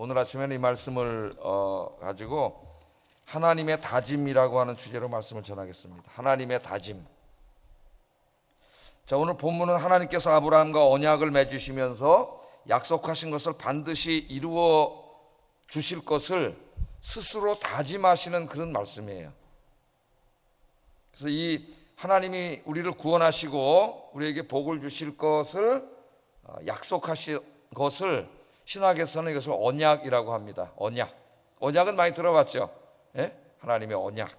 오늘 아침에는 이 말씀을 가지고 하나님의 다짐이라고 하는 주제로 말씀을 전하겠습니다. 하나님의 다짐. 자, 오늘 본문은 하나님께서 아브라함과 언약을 맺으시면서 약속하신 것을 반드시 이루어 주실 것을 스스로 다짐하시는 그런 말씀이에요. 그래서 이 하나님이 우리를 구원하시고 우리에게 복을 주실 것을 약속하신 것을 신학에서는 이것을 언약이라고 합니다. 언약은 많이 들어봤죠? 예? 하나님의 언약.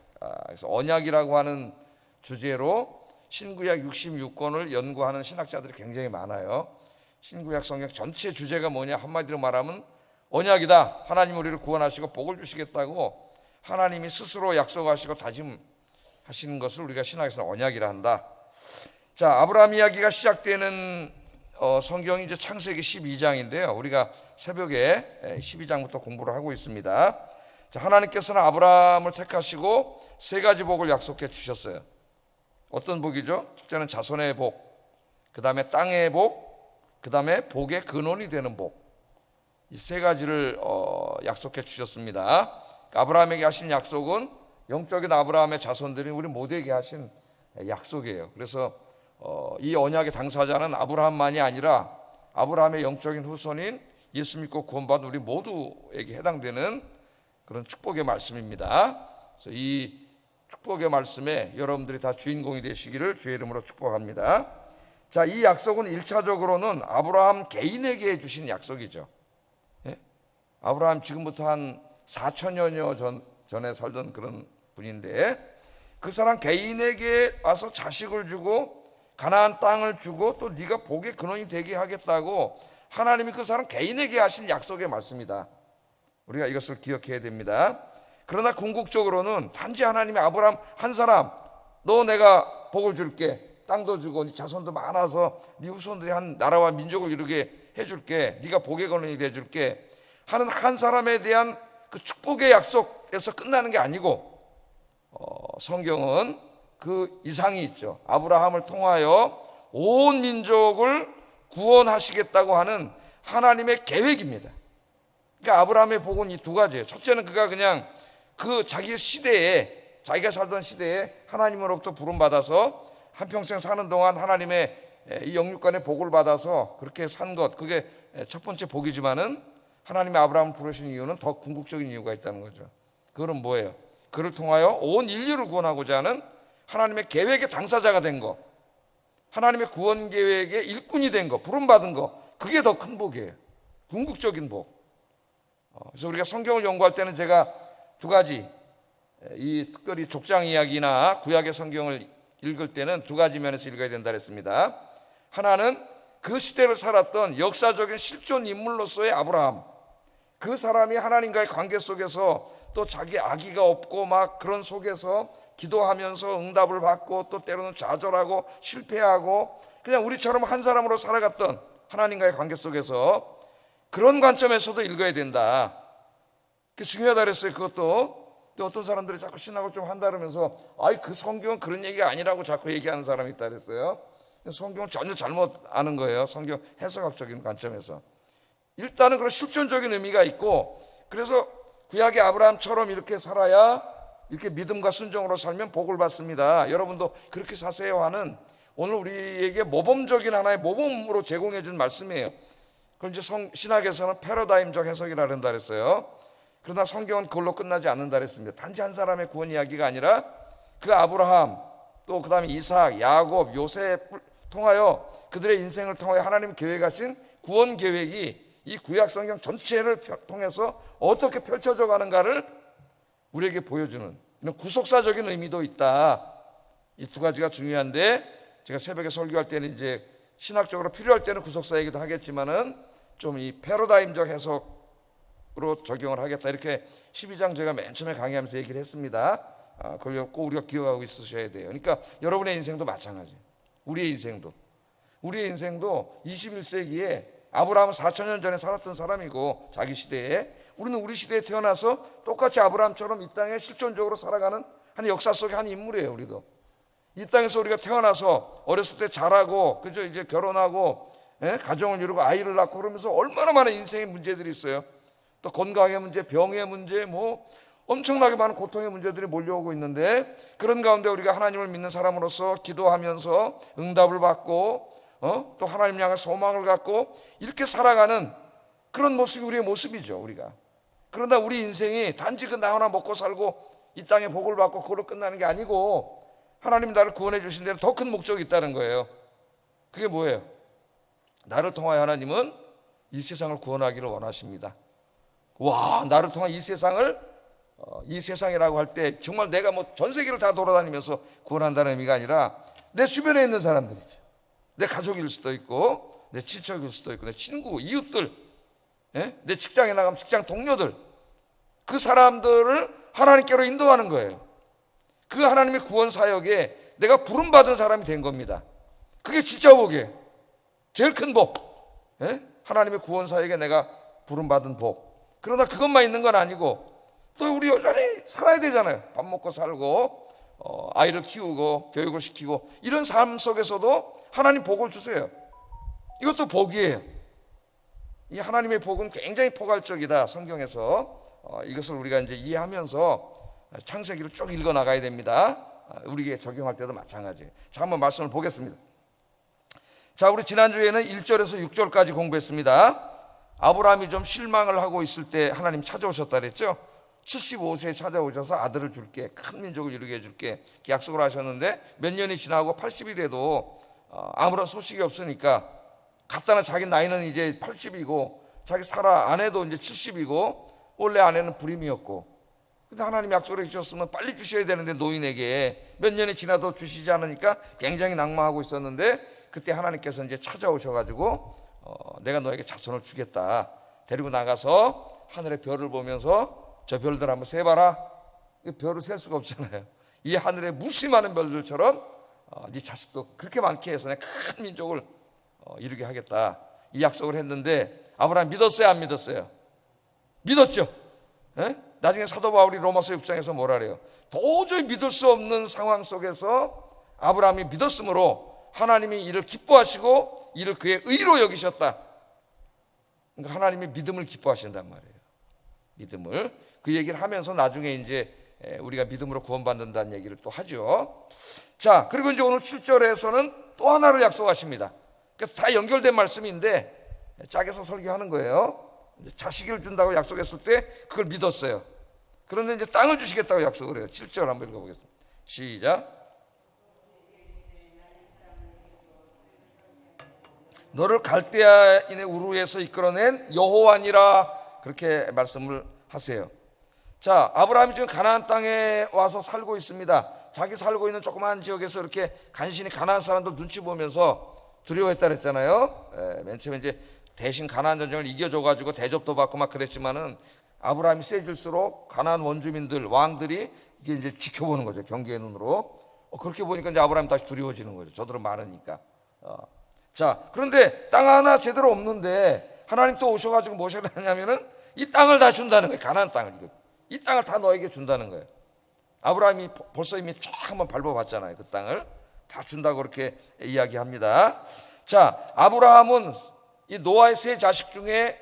그래서 언약이라고 하는 주제로 신구약 66권을 연구하는 신학자들이 굉장히 많아요. 신구약 성경 전체 주제가 뭐냐? 한마디로 말하면 언약이다. 하나님 우리를 구원하시고 복을 주시겠다고 하나님이 스스로 약속하시고 다짐하시는 것을 우리가 신학에서는 언약이라 한다. 자, 아브라함 이야기가 시작되는 성경이 이제 창세기 12장인데요. 우리가 새벽에 12장부터 공부를 하고 있습니다. 자, 하나님께서는 아브라함을 택하시고 세 가지 복을 약속해 주셨어요. 어떤 복이죠? 첫째는 자손의 복, 그 다음에 땅의 복, 그 다음에 복의 근원이 되는 복. 이 세 가지를 약속해 주셨습니다. 아브라함에게 하신 약속은 영적인 아브라함의 자손들이 우리 모두에게 하신 약속이에요. 그래서 이 언약의 당사자는 아브라함만이 아니라 아브라함의 영적인 후손인 예수 믿고 구원받은 우리 모두에게 해당되는 그런 축복의 말씀입니다. 그래서 이 축복의 말씀에 여러분들이 다 주인공이 되시기를 주의 이름으로 축복합니다. 자, 이 약속은 1차적으로는 아브라함 개인에게 해주신 약속이죠. 예? 아브라함 지금부터 한 4천여 전에 살던 그런 분인데 그 사람 개인에게 와서 자식을 주고 가나안 땅을 주고 또 네가 복의 근원이 되게 하겠다고 하나님이 그 사람 개인에게 하신 약속의 말씀이다. 우리가 이것을 기억해야 됩니다. 그러나 궁극적으로는 단지 하나님이 아브라함 한 사람, 너 내가 복을 줄게, 땅도 주고 네 자손도 많아서 네 후손들이 한 나라와 민족을 이루게 해줄게, 네가 복의 근원이 돼줄게 하는 한 사람에 대한 그 축복의 약속에서 끝나는 게 아니고 성경은 그 이상이 있죠. 아브라함을 통하여 온 민족을 구원하시겠다고 하는 하나님의 계획입니다. 그러니까 아브라함의 복은 이 두 가지예요. 첫째는 그가 그냥 그 자기 시대에, 자기가 살던 시대에 하나님으로부터 부름받아서 한평생 사는 동안 하나님의 이 영육간의 복을 받아서 그렇게 산 것, 그게 첫 번째 복이지만은 하나님의 아브라함을 부르신 이유는 더 궁극적인 이유가 있다는 거죠. 그거는 뭐예요? 그를 통하여 온 인류를 구원하고자 하는 하나님의 계획의 당사자가 된 거, 하나님의 구원 계획의 일꾼이 된 거, 부름받은 거, 그게 더 큰 복이에요. 궁극적인 복. 그래서 우리가 성경을 연구할 때는 제가 두 가지, 이 특별히 족장 이야기나 구약의 성경을 읽을 때는 두 가지 면에서 읽어야 된다 그랬습니다. 하나는 그 시대를 살았던 역사적인 실존 인물로서의 아브라함, 그 사람이 하나님과의 관계 속에서 또 자기 아기가 없고 막 그런 속에서 기도하면서 응답을 받고 또 때로는 좌절하고 실패하고 그냥 우리처럼 한 사람으로 살아갔던 하나님과의 관계 속에서 그런 관점에서도 읽어야 된다. 그게 중요하다 그랬어요. 그것도. 근데 어떤 사람들이 자꾸 신학을 좀 한다 그러면서 아이 그 성경은 그런 얘기가 아니라고 자꾸 얘기하는 사람이 있다 그랬어요. 성경은 전혀 잘못 아는 거예요. 성경 해석학적인 관점에서. 일단은 그런 실존적인 의미가 있고 그래서 구약의 아브라함처럼 이렇게 살아야 이렇게 믿음과 순종으로 살면 복을 받습니다. 여러분도 그렇게 사세요 하는 오늘 우리에게 모범적인 하나의 모범으로 제공해 준 말씀이에요. 그건 이제 신학에서는 패러다임적 해석이라 한다 그랬어요. 그러나 성경은 그걸로 끝나지 않는다 그랬습니다. 단지 한 사람의 구원 이야기가 아니라 그 아브라함 또 그 다음에 이삭, 야곱, 요셉을 통하여 그들의 인생을 통하여 하나님이 계획하신 구원 계획이 이 구약 성경 전체를 통해서 어떻게 펼쳐져 가는가를 우리에게 보여주는 이런 구속사적인 의미도 있다. 이 두 가지가 중요한데 제가 새벽에 설교할 때는 이제 신학적으로 필요할 때는 구속사 얘기도 하겠지만은 좀 이 패러다임적 해석으로 적용을 하겠다. 이렇게 12장 제가 맨 처음에 강의하면서 얘기를 했습니다. 그걸 꼭 우리가 기억하고 있으셔야 돼요. 그러니까 여러분의 인생도 마찬가지예요. 우리의 인생도 21세기에 아브라함은 4천년 전에 살았던 사람이고 자기 시대에 우리는 우리 시대에 태어나서 똑같이 아브라함처럼 이 땅에 실존적으로 살아가는 한 역사 속의 한 인물이에요. 우리도 이 땅에서 우리가 태어나서 어렸을 때 자라고 그죠 이제 결혼하고 가정을 이루고 아이를 낳고 그러면서 얼마나 많은 인생의 문제들이 있어요. 또 건강의 문제, 병의 문제, 뭐 엄청나게 많은 고통의 문제들이 몰려오고 있는데, 그런 가운데 우리가 하나님을 믿는 사람으로서 기도하면서 응답을 받고 또 하나님 향한 소망을 갖고 이렇게 살아가는 그런 모습이 우리의 모습이죠, 우리가. 그러나 우리 인생이 단지 그 나 하나 먹고 살고 이 땅에 복을 받고 그걸로 끝나는 게 아니고, 하나님이 나를 구원해 주신 데는 더 큰 목적이 있다는 거예요. 그게 뭐예요? 나를 통하여 하나님은 이 세상을 구원하기를 원하십니다. 와, 나를 통한 이 세상을 이 세상이라고 할 때 정말 내가 뭐 전 세계를 다 돌아다니면서 구원한다는 의미가 아니라 내 주변에 있는 사람들이죠. 내 가족일 수도 있고, 내 친척일 수도 있고, 내 친구, 이웃들, 내 직장에 나가면 직장 동료들, 그 사람들을 하나님께로 인도하는 거예요. 그 하나님의 구원 사역에 내가 부름받은 사람이 된 겁니다. 그게 진짜 복이에요. 제일 큰 복. 하나님의 구원 사역에 내가 부름받은 복. 그러나 그것만 있는 건 아니고 또 우리 여전히 살아야 되잖아요. 밥 먹고 살고 아이를 키우고 교육을 시키고, 이런 삶 속에서도 하나님 복을 주세요. 이것도 복이에요. 이 하나님의 복은 굉장히 포괄적이다, 성경에서. 이것을 우리가 이제 이해하면서 창세기를 쭉 읽어 나가야 됩니다. 우리에게 적용할 때도 마찬가지예요. 자, 한번 말씀을 보겠습니다. 자, 우리 지난주에는 1절에서 6절까지 공부했습니다. 아브라함이 좀 실망을 하고 있을 때 하나님 찾아오셨다 그랬죠. 75세에 찾아오셔서 아들을 줄게, 큰 민족을 이루게 해줄게 이렇게 약속을 하셨는데, 몇 년이 지나고 80이 돼도 아무런 소식이 없으니까, 갖다나 자기 나이는 이제 80이고 자기 사라 아내도 이제 70이고 원래 아내는 불임이었고, 근데 하나님 약속을 해주셨으면 빨리 주셔야 되는데 노인에게 몇 년이 지나도 주시지 않으니까 굉장히 낙망하고 있었는데, 그때 하나님께서 이제 찾아오셔가지고 내가 너에게 자손을 주겠다, 데리고 나가서 하늘의 별을 보면서 저 별들 한번 세봐라. 별을 셀 수가 없잖아요. 이 하늘에 무수히 많은 별들처럼 네 자식도 그렇게 많게 해서 내가 큰 민족을 이루게 하겠다, 이 약속을 했는데, 아브라함 믿었어요, 안 믿었어요? 믿었죠. 나중에 사도 바울이 로마서 6장에서 뭐라 그래요? 도저히 믿을 수 없는 상황 속에서 아브라함이 믿었으므로 하나님이 이를 기뻐하시고 이를 그의 의로 여기셨다. 그러니까 하나님이 믿음을 기뻐하신단 말이에요. 믿음을. 그 얘기를 하면서 나중에 이제 우리가 믿음으로 구원받는다는 얘기를 또 하죠. 자, 그리고 이제 오늘 7절에서는 또 하나를 약속하십니다. 그러니까 다 연결된 말씀인데 짝에서 설교하는 거예요. 자식을 준다고 약속했을 때 그걸 믿었어요. 그런데 이제 땅을 주시겠다고 약속을 해요. 7절 한번 읽어보겠습니다. 시작. 너를 갈대아인의 우르에서 이끌어낸 여호와니라, 그렇게 말씀을 하세요. 자, 아브라함이 지금 가나안 땅에 와서 살고 있습니다. 자기 살고 있는 조그마한 지역에서 이렇게 간신히 가나안 사람들 눈치 보면서 두려워했다 그랬잖아요. 맨 처음에 이제 대신 가나안 전쟁을 이겨줘가지고 대접도 받고 막 그랬지만은, 아브라함이 세질수록 가나안 원주민들, 왕들이 이게 이제 지켜보는 거죠, 경계의 눈으로. 그렇게 보니까 이제 아브라함이 다시 두려워지는 거죠. 저들은 많으니까. 자, 그런데 땅 하나 제대로 없는데 하나님 또 오셔가지고 뭐 하냐면은 이 땅을 다 준다는 거예요. 가나안 땅을. 이 땅을 다 너에게 준다는 거예요. 아브라함이 벌써 이미 쫙 한번 밟아봤잖아요. 그 땅을 다 준다고 그렇게 이야기합니다. 자, 아브라함은 이 노아의 세 자식 중에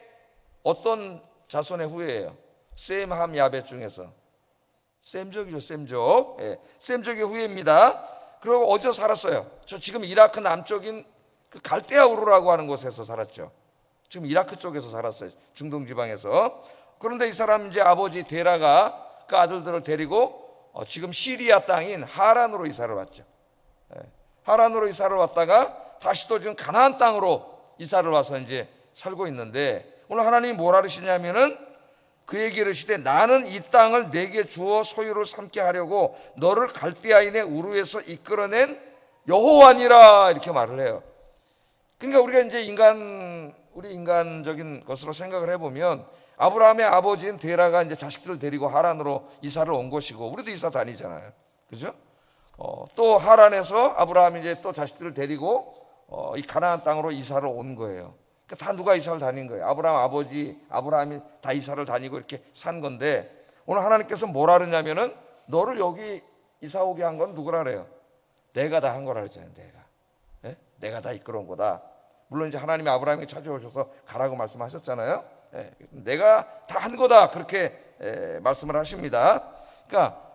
어떤 자손의 후예예요? 셈, 함, 야벳 중에서 셈족이죠. 셈족. 셈족의 후예입니다. 그리고 어디서 살았어요? 저 지금 이라크 남쪽인 그 갈대아 우르라고 하는 곳에서 살았죠. 지금 이라크 쪽에서 살았어요. 중동 지방에서. 그런데 이 사람 이제 아버지 데라가 그 아들들을 데리고 지금 시리아 땅인 하란으로 이사를 왔죠. 하란으로 이사를 왔다가 다시 또 지금 가나안 땅으로 이사를 와서 이제 살고 있는데, 오늘 하나님이 뭐라 그러시냐면은 그에게 이르시되 나는 이 땅을 내게 주어 소유를 삼게 하려고 너를 갈대아인의 우르에서 이끌어낸 여호와니라, 이렇게 말을 해요. 그러니까 우리가 이제 우리 인간적인 것으로 생각을 해보면, 아브라함의 아버지인 데라가 이제 자식들을 데리고 하란으로 이사를 온 것이고, 우리도 이사 다니잖아요. 그죠? 또 하란에서 아브라함이 이제 또 자식들을 데리고 이 가나안 땅으로 이사를 온 거예요. 그러니까 다 누가 이사를 다닌 거예요? 아브라함 아버지, 아브라함이 다 이사를 다니고 이렇게 산 건데, 오늘 하나님께서 뭐라 그러냐면은 너를 여기 이사 오게 한 건 누구라 그래요? 내가 다 한 거라 그랬잖아요. 내가 다 이끌어온 거다. 물론 이제 하나님이 아브라함에게 찾아오셔서 가라고 말씀하셨잖아요. 내가 다 한 거다 그렇게 말씀을 하십니다. 그러니까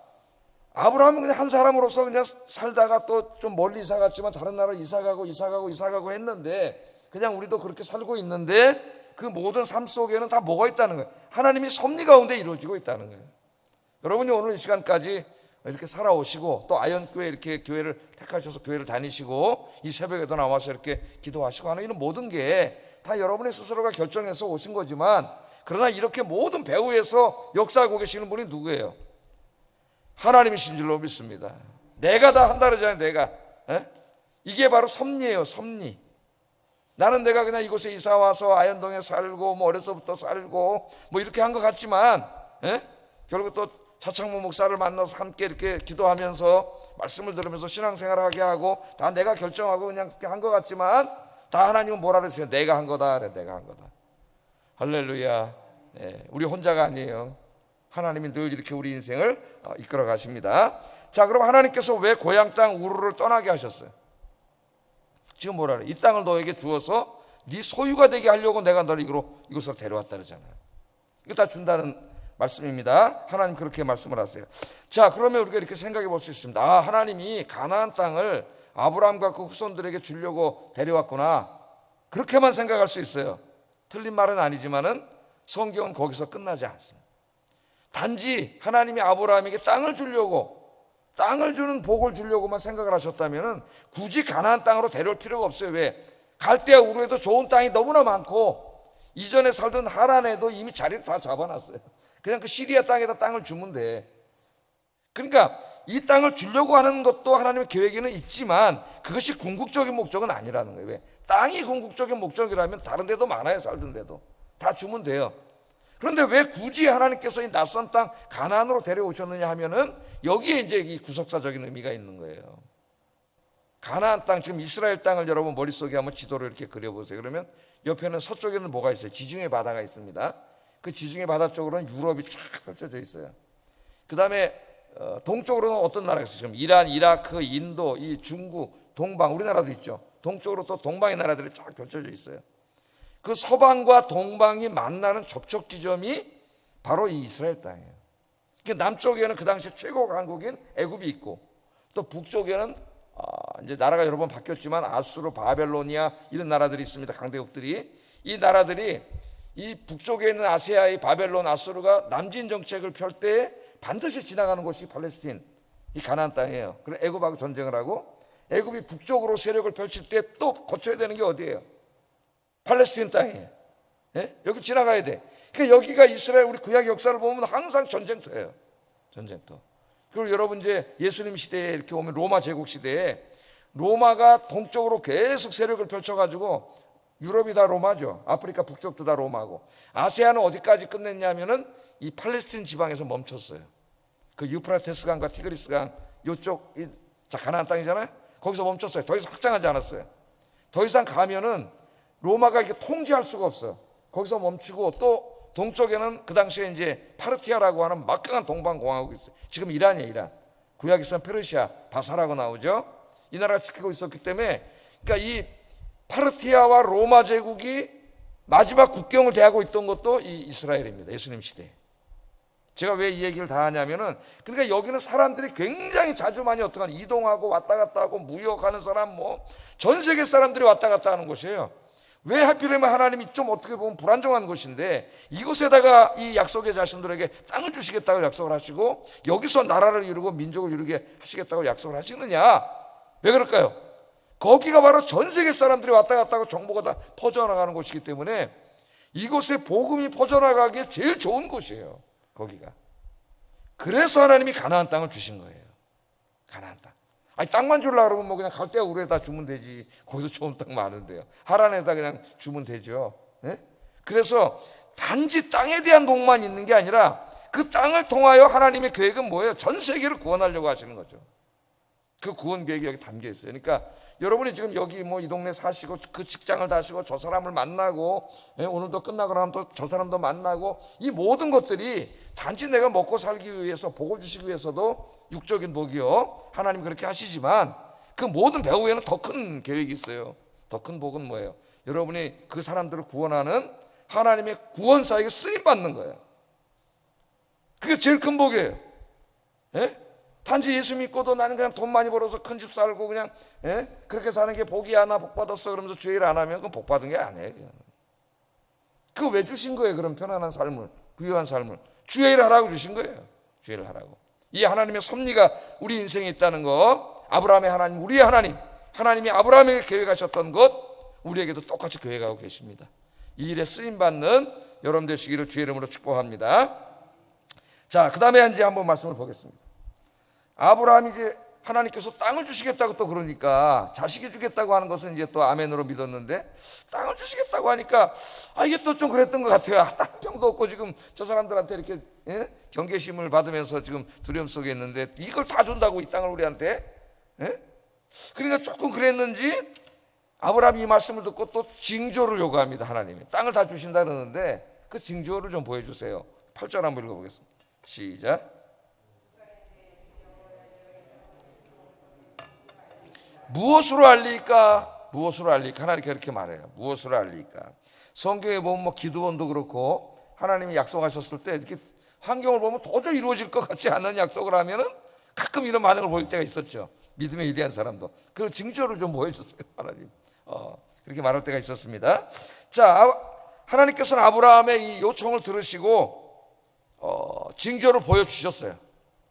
아브라함은 그냥 한 사람으로서 그냥 살다가 또 좀 멀리 이사 갔지만 다른 나라로 이사 가고 했는데 그냥 우리도 그렇게 살고 있는데 그 모든 삶 속에는 다 뭐가 있다는 거예요. 하나님이 섭리 가운데 이루어지고 있다는 거예요. 여러분이 오늘 이 시간까지 이렇게 살아오시고 또 아현교회 이렇게 교회를 택하셔서 교회를 다니시고 이 새벽에도 나와서 이렇게 기도하시고 하는 이런 모든 게 다 여러분의 스스로가 결정해서 오신 거지만 그러나 이렇게 모든 배후에서 역사하고 계시는 분이 누구예요? 하나님이신 줄로 믿습니다. 내가 다 한다 그러잖아요. 내가 이게 바로 섭리예요. 섭리. 나는 내가 그냥 이곳에 이사 와서 아현동에 살고 뭐 어려서부터 살고 뭐 이렇게 한 것 같지만 결국 또 차창모 목사를 만나서 함께 이렇게 기도하면서 말씀을 들으면서 신앙생활을 하게 하고 다 내가 결정하고 그냥 그렇게 한 것 같지만 다 하나님은 뭐라 그랬어요? 내가 한 거다. 그래, 내가 한 거다. 할렐루야. 우리 혼자가 아니에요. 하나님이 늘 이렇게 우리 인생을 이끌어 가십니다. 자, 그럼 하나님께서 왜 고향 땅 우르를 떠나게 하셨어요? 지금 뭐라 그래? 이 땅을 너에게 주어서 네 소유가 되게 하려고 내가 너를 이곳으로 데려왔다 그러잖아요. 이거 다 준다는 말씀입니다. 하나님 그렇게 말씀을 하세요. 자, 그러면 우리가 이렇게 생각해 볼 수 있습니다. 아, 하나님이 가나안 땅을 아브라함과 그 후손들에게 주려고 데려왔구나. 그렇게만 생각할 수 있어요. 틀린 말은 아니지만은 성경은 거기서 끝나지 않습니다. 단지 하나님이 아브라함에게 땅을 주려고, 땅을 주는 복을 주려고만 생각을 하셨다면 굳이 가나안 땅으로 데려올 필요가 없어요. 왜? 갈대아 우르에도 좋은 땅이 너무나 많고 이전에 살던 하란에도 이미 자리를 다 잡아놨어요. 그냥 그 시리아 땅에다 땅을 주면 돼. 그러니까 이 땅을 주려고 하는 것도 하나님의 계획에는 있지만 그것이 궁극적인 목적은 아니라는 거예요. 왜? 땅이 궁극적인 목적이라면 다른 데도 많아요. 살던 데도 다 주면 돼요. 그런데 왜 굳이 하나님께서 이 낯선 땅 가나안으로 데려오셨느냐 하면은 여기에 이제 이 구속사적인 의미가 있는 거예요. 가나안 땅, 지금 이스라엘 땅을 여러분 머릿속에 한번 지도를 이렇게 그려보세요. 그러면 옆에는 서쪽에는 뭐가 있어요? 지중해 바다가 있습니다. 그 지중해 바다 쪽으로는 유럽이 쫙 펼쳐져 있어요. 그 다음에 동쪽으로는 어떤 나라가 있어요? 지금 이란, 이라크, 인도, 이 중국, 동방, 우리나라도 있죠. 동쪽으로 또 동방의 나라들이 쫙 펼쳐져 있어요. 그 서방과 동방이 만나는 접촉 지점이 바로 이 이스라엘 땅이에요. 남쪽에는 그 당시 최고 강국인 애굽이 있고 또 북쪽에는 이제 나라가 여러 번 바뀌었지만 아수르, 바벨로니아 이런 나라들이 있습니다. 강대국들이. 이 나라들이 이 북쪽에 있는 아시아의 바벨론, 아수르가 남진 정책을 펼 때 반드시 지나가는 곳이 팔레스틴, 이 가나안 땅이에요. 그래서 애굽하고 전쟁을 하고 애굽이 북쪽으로 세력을 펼칠 때 또 거쳐야 되는 게 어디예요? 팔레스틴 땅이에요. 여기 지나가야 돼. 그러니까 여기가 이스라엘 우리 구약 역사를 보면 항상 전쟁터예요. 전쟁터. 그리고 여러분 이제 예수님 시대에 이렇게 오면 로마 제국 시대에 로마가 동쪽으로 계속 세력을 펼쳐가지고 유럽이 다 로마죠. 아프리카 북쪽도 다 로마고 아세아는 어디까지 끝냈냐면은 이 팔레스틴 지방에서 멈췄어요. 그 유프라테스 강과 티그리스 강 요쪽 가나안 땅이잖아요. 거기서 멈췄어요. 더 이상 확장하지 않았어요. 더 이상 가면은 로마가 이렇게 통제할 수가 없어요. 거기서 멈추고 또 동쪽에는 그 당시에 이제 파르티아라고 하는 막강한 동방 공화국이 있어요. 지금 이란이에요, 이란. 구약에서는 페르시아, 바사라고 나오죠. 이 나라가 지키고 있었기 때문에 그러니까 이 파르티아와 로마 제국이 마지막 국경을 대하고 있던 것도 이 이스라엘입니다. 예수님 시대에. 제가 왜 이 얘기를 다 하냐면은 그러니까 여기는 사람들이 굉장히 자주 많이 어떡하나 이동하고 왔다 갔다 하고 무역하는 사람 뭐 전 세계 사람들이 왔다 갔다 하는 곳이에요. 왜 하필이면 하나님이 좀 어떻게 보면 불안정한 곳인데 이곳에다가 이 약속의 자신들에게 땅을 주시겠다고 약속을 하시고 여기서 나라를 이루고 민족을 이루게 하시겠다고 약속을 하시느냐? 왜 그럴까요? 거기가 바로 전 세계 사람들이 왔다 갔다 하고 정보가 다 퍼져나가는 곳이기 때문에 이곳에 복음이 퍼져나가기에 제일 좋은 곳이에요. 거기가. 그래서 하나님이 가나안 땅을 주신 거예요. 가나안 땅. 아니 땅만 주려고 그러면 뭐 그냥 갈대아 우르에다 주면 되지. 거기서 좋은 땅 많은데요. 하란에다 그냥 주면 되죠. 네? 그래서 단지 땅에 대한 복만 있는 게 아니라 그 땅을 통하여 하나님의 계획은 뭐예요? 전 세계를 구원하려고 하시는 거죠. 그 구원 계획이 여기 담겨 있어요. 그러니까 여러분이 지금 여기 뭐 이 동네 사시고 그 직장을 다시고 저 사람을 만나고 오늘도 끝나고 나면 또 저 사람도 만나고 이 모든 것들이 단지 내가 먹고 살기 위해서 복을 주시기 위해서도 육적인 복이요. 하나님 그렇게 하시지만 그 모든 배후에는 더 큰 계획이 있어요. 더 큰 복은 뭐예요? 여러분이 그 사람들을 구원하는 하나님의 구원사에게 쓰임받는 거예요. 그게 제일 큰 복이에요. 예? 단지 예수 믿고도 나는 그냥 돈 많이 벌어서 큰 집 살고 그냥 그렇게 사는 게 복이야, 나 복 받았어 그러면서 주의 일 안 하면 그건 복 받은 게 아니에요. 그거 왜 주신 거예요? 그런 편안한 삶을, 부유한 삶을 주의 일 하라고 주신 거예요. 주의 일 하라고. 이 하나님의 섭리가 우리 인생에 있다는 거, 아브라함의 하나님, 우리의 하나님, 하나님이 아브라함에게 계획하셨던 것 우리에게도 똑같이 계획하고 계십니다. 이 일에 쓰임받는 여러분 되시기를 주의 이름으로 축복합니다. 자, 그 다음에 이제 한번 말씀을 보겠습니다. 아브라함이 이제 하나님께서 땅을 주시겠다고 또 그러니까, 자식이 주겠다고 하는 것은 이제 또 아멘으로 믿었는데, 땅을 주시겠다고 하니까 이게 또 좀 그랬던 것 같아요. 땅 병도 없고 지금 저 사람들한테 이렇게 경계심을 받으면서 지금 두려움 속에 있는데 이걸 다 준다고, 이 땅을 우리한테? 그러니까 조금 그랬는지 아브라함이 이 말씀을 듣고 또 징조를 요구합니다. 하나님이 땅을 다 주신다 그러는데 그 징조를 좀 보여주세요. 8절 한번 읽어보겠습니다. 시작. 무엇으로 알리까? 무엇으로 알리까? 하나님께 그렇게 말해요. 무엇으로 알리까? 성경에 보면 뭐 기드온도 그렇고 하나님이 약속하셨을 때 이렇게 환경을 보면 도저히 이루어질 것 같지 않은 약속을 하면은 가끔 이런 반응을 보일 때가 있었죠. 믿음에 위대한 사람도. 그 징조를 좀 보여주세요, 하나님. 그렇게 말할 때가 있었습니다. 자, 하나님께서는 아브라함의 이 요청을 들으시고 징조를 보여주셨어요.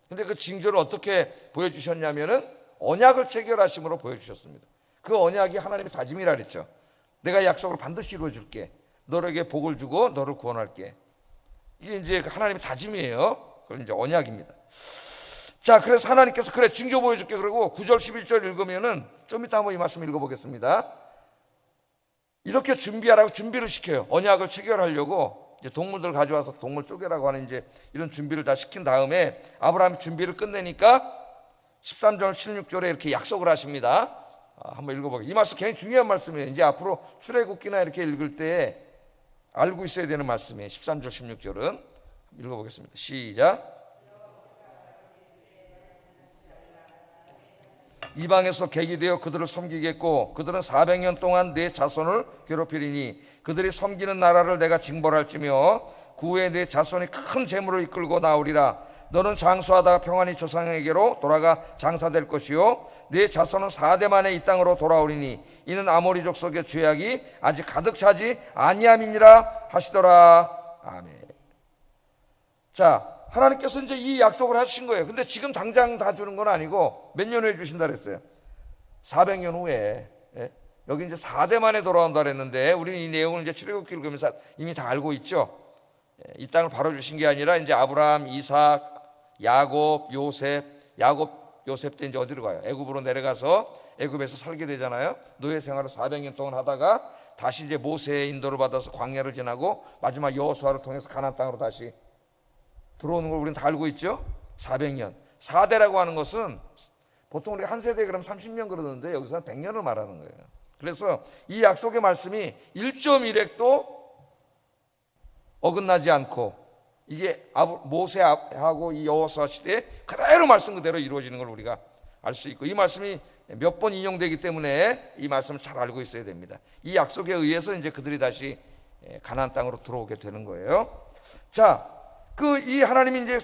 근데 그 징조를 어떻게 보여주셨냐면은 언약을 체결하심으로 보여주셨습니다. 그 언약이 하나님의 다짐이라 그랬죠. 내가 약속을 반드시 이루어줄게. 너에게 복을 주고 너를 구원할게. 이게 이제 하나님의 다짐이에요. 그건 이제 언약입니다. 자, 그래서 하나님께서 그래 징조 보여줄게 그러고 9절 11절 읽으면은 좀 이따 한번 이 말씀 읽어보겠습니다. 이렇게 준비하라고 준비를 시켜요. 언약을 체결하려고 이제 동물들 가져와서 동물 쪼개라고 하는 이제 이런 준비를 다 시킨 다음에 아브라함이 준비를 끝내니까 13절 16절에 이렇게 약속을 하십니다. 한번 읽어보겠습니다. 이 말씀 굉장히 중요한 말씀이에요. 이제 앞으로 출애굽기나 이렇게 읽을 때 알고 있어야 되는 말씀이에요. 13절 16절은 읽어보겠습니다. 시작. 이방에서 객이 되어 그들을 섬기겠고 그들은 400년 동안 내 자손을 괴롭히리니 그들이 섬기는 나라를 내가 징벌할지며 그 후에 내 자손이 큰 재물을 이끌고 나오리라. 너는 장수하다가 평안히 조상에게로 돌아가 장사될 것이요 네 자손은 4대 만에 이 땅으로 돌아오리니 이는 아모리 족속의 죄악이 아직 가득 차지 아니함이니라 하시더라. 아멘. 자, 하나님께서 이제 이 약속을 하신 거예요. 근데 지금 당장 다 주는 건 아니고 몇 년 후에 주신다 그랬어요? 400년 후에. 여기 이제 4대 만에 돌아온다 그랬는데 우리는 이 내용을 이제 출애굽기 읽으면서 이미 다 알고 있죠. 이 땅을 바로 주신 게 아니라 이제 아브라함, 이삭, 야곱, 요셉 때 이제 어디로 가요? 애굽으로 내려가서 애굽에서 살게 되잖아요. 노예 생활을 400년 동안 하다가 다시 이제 모세의 인도를 받아서 광야를 지나고 마지막 여호수아를 통해서 가나안 땅으로 다시 들어오는 걸 우리는 다 알고 있죠. 400년. 4대라고 하는 것은 보통 우리가 한 세대 그러면 30년 그러는데 여기서는 100년을 말하는 거예요. 그래서 이 약속의 말씀이 1.1획도 어긋나지 않고 이게 모세하고 이 여호수아 시대에 그대로 말씀 그대로 이루어지는 걸 우리가 알 수 있고 이 말씀이 몇 번 인용되기 때문에 이 말씀을 잘 알고 있어야 됩니다. 이 약속에 의해서 이제 그들이 다시 가나안 땅으로 들어오게 되는 거예요. 자, 이 하나님이 이제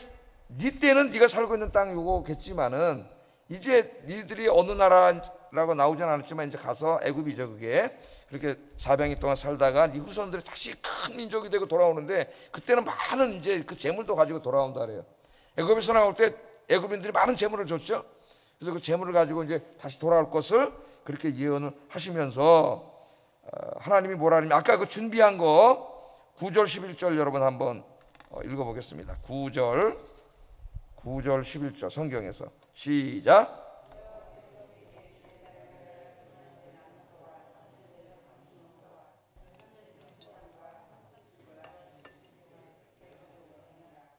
네 때는 네가 살고 있는 땅이 오겠지만은 이제 니들이 어느 나라라고 나오진 않았지만 이제 가서 애굽이죠 그게. 그렇게 400년 동안 살다가 네 후손들이 다시 큰 민족이 되고 돌아오는데 그때는 많은 이제 그 재물도 가지고 돌아온다 그래요. 애굽에서 나올 때 애굽인들이 많은 재물을 줬죠. 그래서 그 재물을 가지고 이제 다시 돌아올 것을 그렇게 예언을 하시면서 하나님이 뭐라 하냐면 아까 그 준비한 거 9절 11절 여러분 한번 읽어보겠습니다. 9절 11절 성경에서 시작.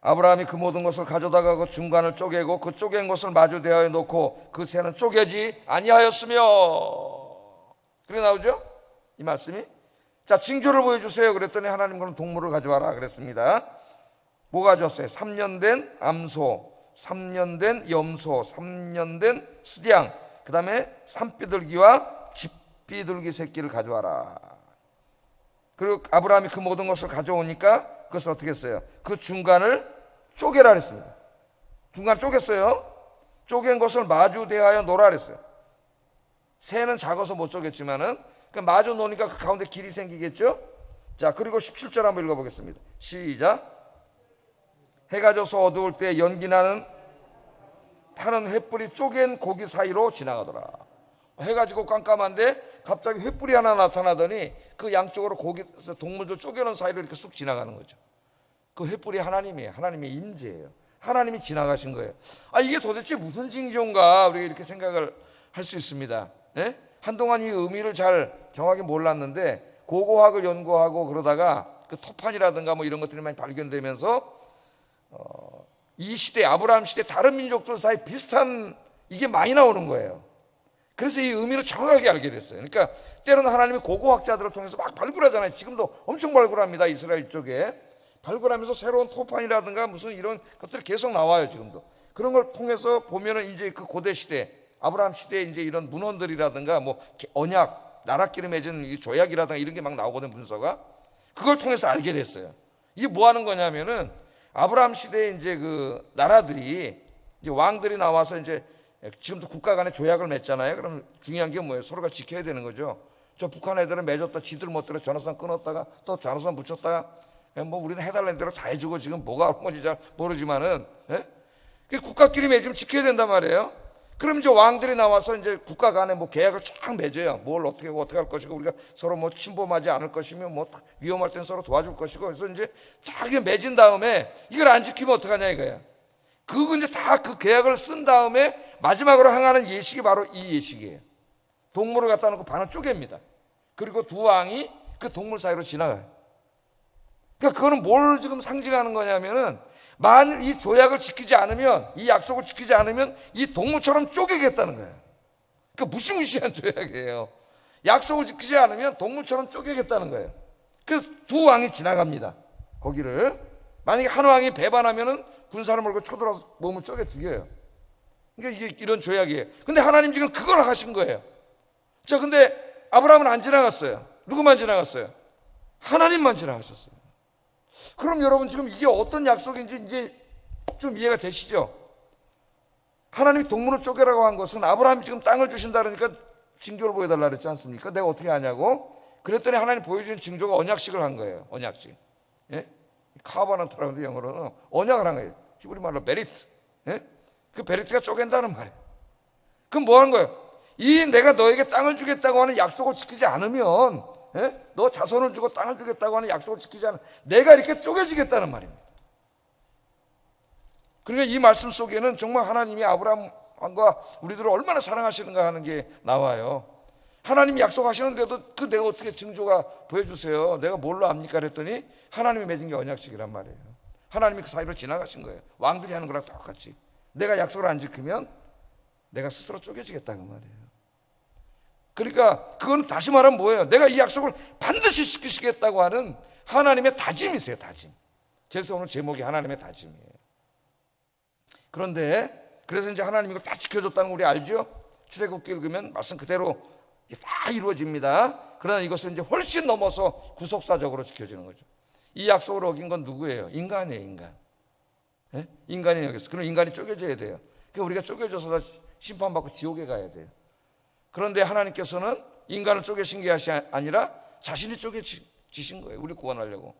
아브라함이 그 모든 것을 가져다가 그 중간을 쪼개고 그 쪼갠 것을 마주 대하여 놓고 그 새는 쪼개지 아니하였으며. 그래 나오죠? 이 말씀이. 자, 징조를 보여주세요 그랬더니 하나님 그럼 동물을 가져와라 그랬습니다. 뭐 가져왔어요? 3년 된 암소, 3년 된 염소, 3년 된 수양, 그 다음에 산비둘기와 집비둘기 새끼를 가져와라. 그리고 아브라함이 그 모든 것을 가져오니까 그것을 어떻게 했어요? 그 중간을 쪼개라 그랬습니다. 중간 쪼갰어요. 쪼갠 것을 마주 대하여 놓으라 그랬어요. 새는 작아서 못 쪼갰지만은 마주 놓으니까 그 가운데 길이 생기겠죠. 자, 그리고 17절 한번 읽어보겠습니다. 시작. 해가 져서 어두울 때 연기나는 타는 횃불이 쪼갠 고기 사이로 지나가더라. 해가 지고 깜깜한데 갑자기 횃불이 하나 나타나더니 그 양쪽으로 고기 동물들 쪼개는 사이로 이렇게 쑥 지나가는 거죠. 그 횃불이 하나님이에요. 하나님의 임재예요. 하나님이 지나가신 거예요. 이게 도대체 무슨 징조인가 우리가 이렇게 생각을 할 수 있습니다. 예? 한동안 이 의미를 잘 정확히 몰랐는데 고고학을 연구하고 그러다가 그 토판이라든가 뭐 이런 것들이 많이 발견되면서 이 시대 아브라함 시대 다른 민족들 사이 비슷한 이게 많이 나오는 거예요. 그래서 이 의미를 정확하게 알게 됐어요. 그러니까 때로는 하나님이 고고학자들을 통해서 막 발굴하잖아요. 지금도 엄청 발굴합니다. 이스라엘 쪽에 발굴하면서 새로운 토판이라든가 무슨 이런 것들이 계속 나와요. 지금도 그런 걸 통해서 보면은 이제 그 고대 시대 아브라함 시대에 이제 이런 문헌들이라든가 뭐 언약 나라끼리 맺은 이 조약이라든가 이런 게 막 나오거든. 문서가 그걸 통해서 알게 됐어요. 이게 뭐 하는 거냐면은 아브라함 시대에 이제 그 나라들이 이제 왕들이 나와서 이제 지금도 국가 간에 조약을 맺잖아요. 그럼 중요한 게 뭐예요? 서로가 지켜야 되는 거죠. 저 북한 애들은 맺었다 지들 멋대로 전화선 끊었다가 또 전화선 붙였다가 뭐 우리는 해달라는 대로 다 해주고 지금 뭐가 온 건지 잘 모르지만은 국가끼리 맺으면 지켜야 된단 말이에요. 그럼 이제 왕들이 나와서 이제 국가 간에 뭐 계약을 쫙 맺어요. 뭘 어떻게 할 것이고 우리가 서로 뭐 침범하지 않을 것이며 뭐 위험할 땐 서로 도와줄 것이고 그래서 이제 딱 맺은 다음에 이걸 안 지키면 어떡하냐 이거야. 그거 이제 다 그 계약을 쓴 다음에 마지막으로 행하는 예식이 바로 이 예식이에요. 동물을 갖다 놓고 반을 쪼갭니다. 그리고 두 왕이 그 동물 사이로 지나가요. 그러니까 그거는 뭘 지금 상징하는 거냐면은 만일 이 조약을 지키지 않으면 이 약속을 지키지 않으면 이 동물처럼 쪼개겠다는 거예요. 그러니까 무시무시한 조약이에요. 약속을 지키지 않으면 동물처럼 쪼개겠다는 거예요. 그 두 왕이 지나갑니다. 거기를 만약에 한 왕이 배반하면은 군사를 몰고 쳐들어서 몸을 쪼개 죽여요. 그러니까 이게 이런 조약이에요. 근데 하나님 지금 그걸 하신 거예요. 자, 근데 아브라함은 안 지나갔어요. 누구만 지나갔어요? 하나님만 지나가셨어요. 그럼 여러분 지금 이게 어떤 약속인지 이제 좀 이해가 되시죠? 하나님이 동물을 쪼개라고 한 것은 아브라함이 지금 땅을 주신다 그러니까 징조를 보여달라 그랬지 않습니까? 내가 어떻게 하냐고? 그랬더니 하나님 보여준 징조가 언약식을 한 거예요. 언약식. 예? 카바나트라는 영어로는 언약을 한 거예요. 히브리 말로 베리트. 예? 그 베리트가 쪼갠다는 말이에요. 그럼 뭐 하는 거예요? 이 내가 너에게 땅을 주겠다고 하는 약속을 지키지 않으면 너 자손을 주고 땅을 주겠다고 하는 약속을 지키지 않으면 내가 이렇게 쪼개지겠다는 말입니다. 그러니까 이 말씀 속에는 정말 하나님이 아브라함과 우리들을 얼마나 사랑하시는가 하는 게 나와요. 하나님이 약속하시는데도 그 내가 어떻게 징조가 보여주세요. 내가 뭘로 압니까? 그랬더니 하나님이 맺은 게 언약식이란 말이에요. 하나님이 그 사이로 지나가신 거예요. 왕들이 하는 거랑 똑같이. 내가 약속을 안 지키면 내가 스스로 쪼개지겠다 그 말이에요. 그러니까 그건 다시 말하면 뭐예요? 내가 이 약속을 반드시 지키시겠다고 하는 하나님의 다짐이세요. 다짐. 그래서 오늘 제목이 하나님의 다짐이에요. 그런데 그래서 이제 하나님이 이걸 다 지켜줬다는 거 우리 알죠? 출애굽기 읽으면 말씀 그대로 다 이루어집니다. 그러나 이것은 이제 훨씬 넘어서 구속사적으로 지켜지는 거죠. 이 약속을 어긴 건 누구예요? 인간이에요. 인간. 네? 인간이 여기서. 그럼 인간이 쪼개져야 돼요. 그러니까 우리가 쪼개져서 다 심판받고 지옥에 가야 돼요. 그런데 하나님께서는 인간을 쪼개신 게 아니라 자신이 쪼개지신 거예요. 우리 구원하려고.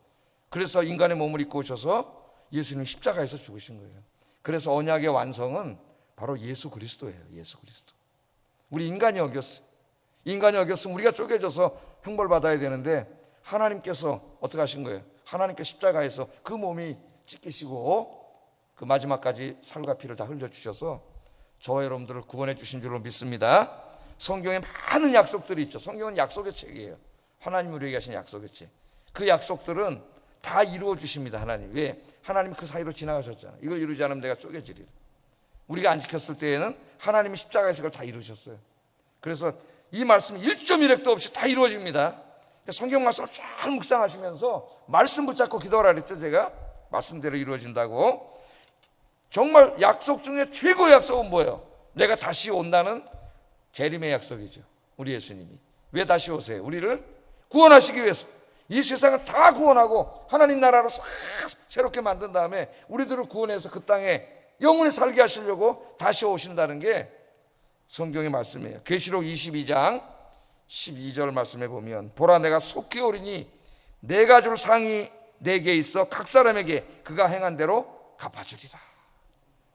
그래서 인간의 몸을 입고 오셔서 예수님 십자가에서 죽으신 거예요. 그래서 언약의 완성은 바로 예수 그리스도예요. 예수 그리스도. 우리 인간이 어겼어요. 인간이 어겼으면 우리가 쪼개져서 형벌받아야 되는데 하나님께서 어떻게 하신 거예요? 하나님께 십자가에서 그 몸이 찢기시고 그 마지막까지 살과 피를 다 흘려주셔서 저와 여러분들을 구원해 주신 줄로 믿습니다. 성경에 많은 약속들이 있죠. 성경은 약속의 책이에요. 하나님이 우리에게 하신 약속의 책. 그 약속들은 다 이루어 주십니다. 하나님. 왜? 하나님이 그 사이로 지나가셨잖아요. 이걸 이루지 않으면 내가 쪼개지리라. 우리가 안 지켰을 때에는 하나님이 십자가에서 그걸 다 이루셨어요. 그래서 이 말씀이 1.1획도 없이 다 이루어집니다. 성경 말씀을 잘 묵상하시면서 말씀 붙잡고 기도하라 그랬죠. 제가 말씀대로 이루어진다고. 정말 약속 중에 최고의 약속은 뭐예요? 내가 다시 온다는 재림의 약속이죠. 우리 예수님이 왜 다시 오세요? 우리를 구원하시기 위해서. 이 세상을 다 구원하고 하나님 나라로 싹 새롭게 만든 다음에 우리들을 구원해서 그 땅에 영원히 살게 하시려고 다시 오신다는 게 성경의 말씀이에요. 계시록 22장 12절 말씀에 보면 보라 내가 속히 오리니 내가 줄 상이 내게 있어 각 사람에게 그가 행한 대로 갚아주리라.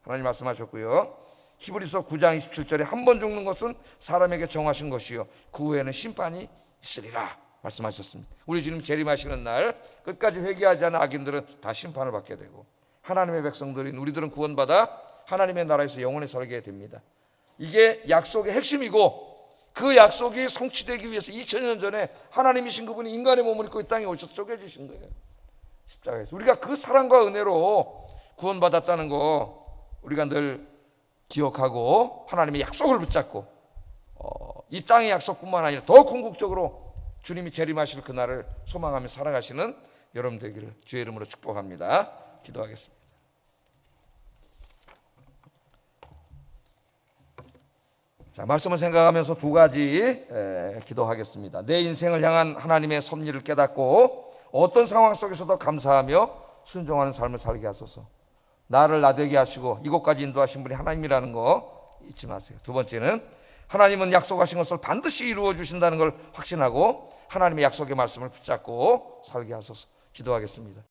하나님 말씀하셨고요. 히브리서 9장 27절에 한 번 죽는 것은 사람에게 정하신 것이요 그 후에는 심판이 있으리라 말씀하셨습니다. 우리 주님 재림하시는 날 끝까지 회개하지 않은 악인들은 다 심판을 받게 되고 하나님의 백성들인 우리들은 구원받아 하나님의 나라에서 영원히 살게 됩니다. 이게 약속의 핵심이고 그 약속이 성취되기 위해서 2000년 전에 하나님이신 그분이 인간의 몸을 입고 이 땅에 오셔서 쪼개주신 거예요. 십자가에서. 우리가 그 사랑과 은혜로 구원받았다는 거 우리가 늘 기억하고 하나님의 약속을 붙잡고 이 땅의 약속뿐만 아니라 더 궁극적으로 주님이 재림하실 그날을 소망하며 살아가시는 여러분 되기를 주의 이름으로 축복합니다. 기도하겠습니다. 자, 말씀을 생각하면서 두 가지 기도하겠습니다. 내 인생을 향한 하나님의 섭리를 깨닫고 어떤 상황 속에서도 감사하며 순종하는 삶을 살게 하소서. 나를 나되게 하시고 이곳까지 인도하신 분이 하나님이라는 거 잊지 마세요. 두 번째는 하나님은 약속하신 것을 반드시 이루어 주신다는 걸 확신하고 하나님의 약속의 말씀을 붙잡고 살게 하소서. 기도하겠습니다.